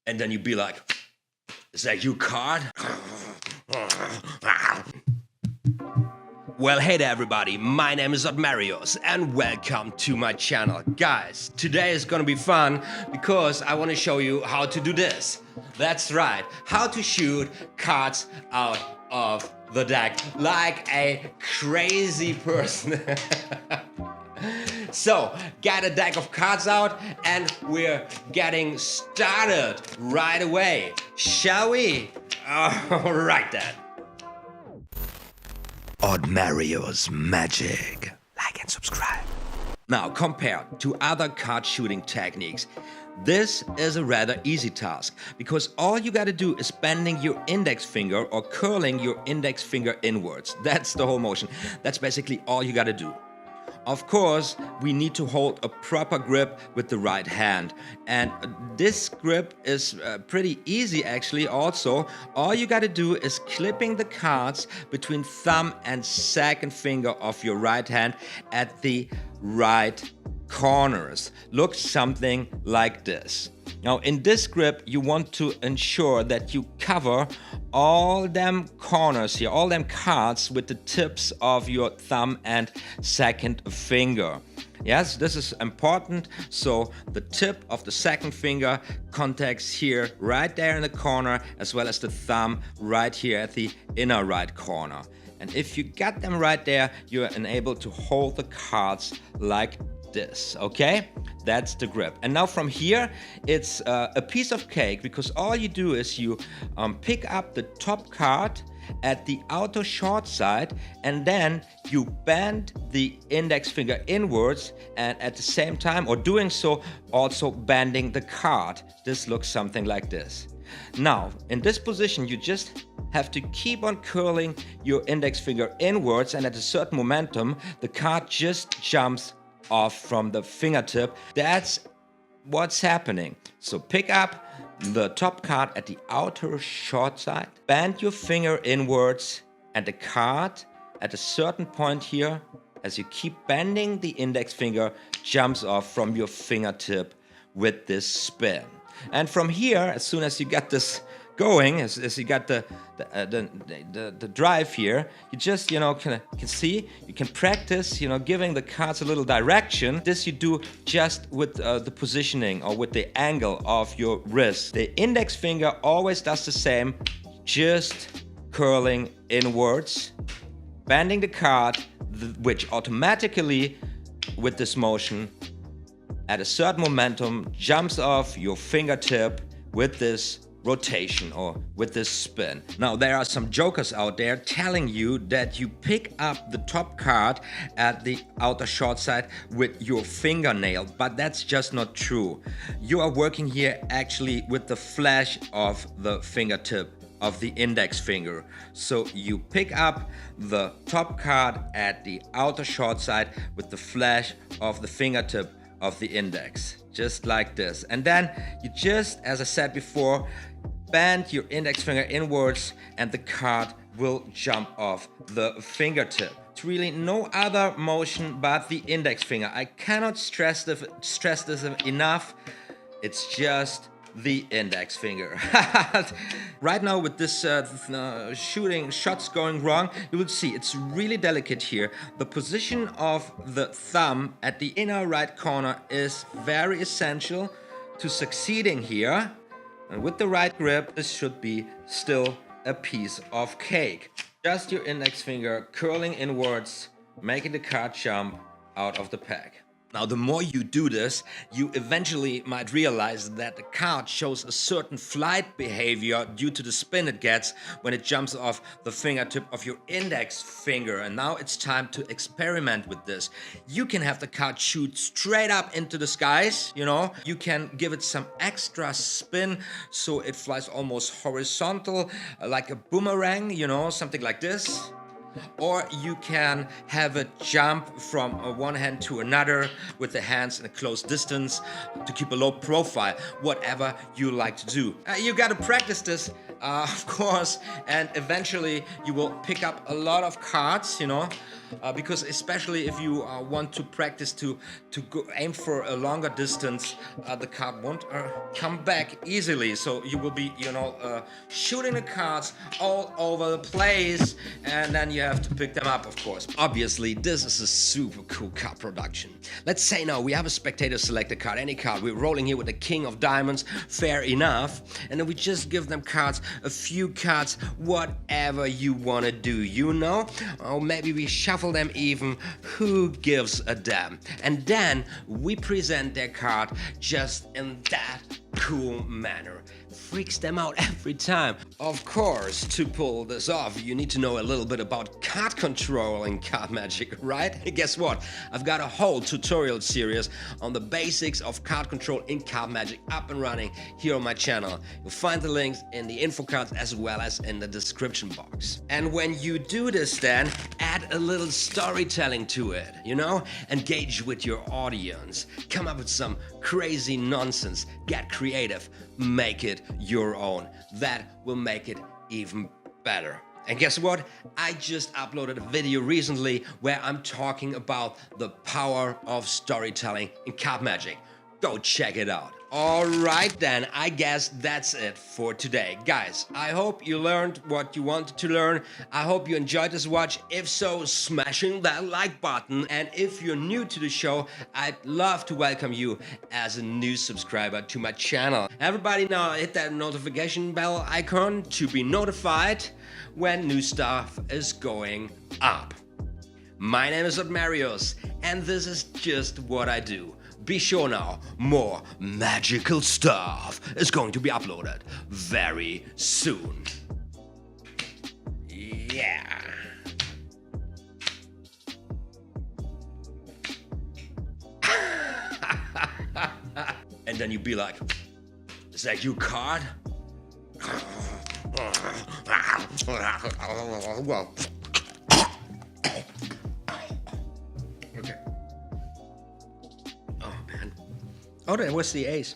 And then you'd be like, is that your card? Well, hey there everybody, my name is OTHMARIUS and welcome to my channel. Guys, today is gonna be fun because I wanna show you how to do this. That's right, how to shoot cards out of the deck like a crazy person. So, get a deck of cards out and we're getting started right away. Shall we? Alright then. OTHMARIUS Magic. Like and subscribe. Now, compared to other card shooting techniques, this is a rather easy task because all you gotta do is bending your index finger or curling your index finger inwards. That's the whole motion. That's basically all you gotta do. Of course, we need to hold a proper grip with the right hand. And this grip is pretty easy actually also. All you gotta do is clipping the cards between thumb and second finger of your right hand at the right corners. Looks something like this. Now in this grip you want to ensure that you cover all them corners here, all them cards with the tips of your thumb and second finger. Yes, this is important. So the tip of the second finger contacts here right there in the corner, as well as the thumb right here at the inner right corner. And if you got them right there, you are enabled to hold the cards like this, okay? That's the grip. And now from here, it's a piece of cake because all you do is you pick up the top card at the outer short side and then you bend the index finger inwards and at the same time, or doing so, also bending the card. This looks something like this. Now, in this position, you just have to keep on curling your index finger inwards, and at a certain momentum, the card just jumps off from the fingertip. That's what's happening. So pick up the top card at the outer short side, bend your finger inwards, and the card at a certain point here, as you keep bending the index finger, jumps off from your fingertip with this spin. And from here, as soon as you get this going, as you got the drive here, you just, you know, can see, you can practice, you know, giving the cards a little direction. This you do just with the positioning or with the angle of your wrist. The index finger always does the same, just curling inwards, bending the card, which automatically, with this motion, at a certain momentum, jumps off your fingertip with this rotation or with this spin. Now there are some jokers out there telling you that you pick up the top card at the outer short side with your fingernail, but that's just not true. You are working here actually with the flash of the fingertip of the index finger. So you pick up the top card at the outer short side with the flash of the fingertip of the index, just like this. And then you just, as I said before, bend your index finger inwards and the card will jump off the fingertip. It's really no other motion but the index finger. I cannot stress this enough. It's just the index finger. Right now with this shooting shots going wrong, you will see it's really delicate here. The position of the thumb at the inner right corner is very essential to succeeding here. And with the right grip, this should be still a piece of cake. Just your index finger curling inwards, making the card jump out of the pack. Now, the more you do this, you eventually might realize that the card shows a certain flight behavior due to the spin it gets when it jumps off the fingertip of your index finger. And now it's time to experiment with this. You can have the card shoot straight up into the skies, you know. You can give it some extra spin so it flies almost horizontal, like a boomerang, you know, something like this. Or you can have it jump from one hand to another with the hands in a close distance to keep a low profile, whatever you like to do. You gotta practice this, of course, and eventually you will pick up a lot of cards, you know. because especially if you want to practice to aim for a longer distance, the card won't come back easily. So you will be, shooting the cards all over the place, and then you have to pick them up, of course. Obviously, this is a super cool card production. Let's say now we have a spectator select a card, any card. We're rolling here with the King of Diamonds, fair enough. And then we just give them cards, a few cards, whatever you want to do, Or maybe we shuffle them even, who gives a damn? And then we present their card just in that cool manner. Freaks them out every time. Of course, to pull this off, you need to know a little bit about card control in card magic, right? Guess what? I've got a whole tutorial series on the basics of card control in card magic up and running here on my channel. You'll find the links in the info cards as well as in the description box. And when you do this, then add a little storytelling to it, Engage with your audience. Come up with some crazy nonsense. Get creative. Make it your own. That will make it even better. And guess what? I just uploaded a video recently where I'm talking about the power of storytelling in card magic. Go check it out. Alright then, I guess that's it for today. Guys, I hope you learned what you wanted to learn. I hope you enjoyed this watch. If so, smashing that like button. And if you're new to the show, I'd love to welcome you as a new subscriber to my channel. Everybody now hit that notification bell icon to be notified when new stuff is going up. My name is OTHMARIUS, and this is just what I do. Be sure now, more magical stuff is going to be uploaded very soon. Yeah. And then you be like, is that your card? Well. Okay. Oh, man. Oh, there was the ace.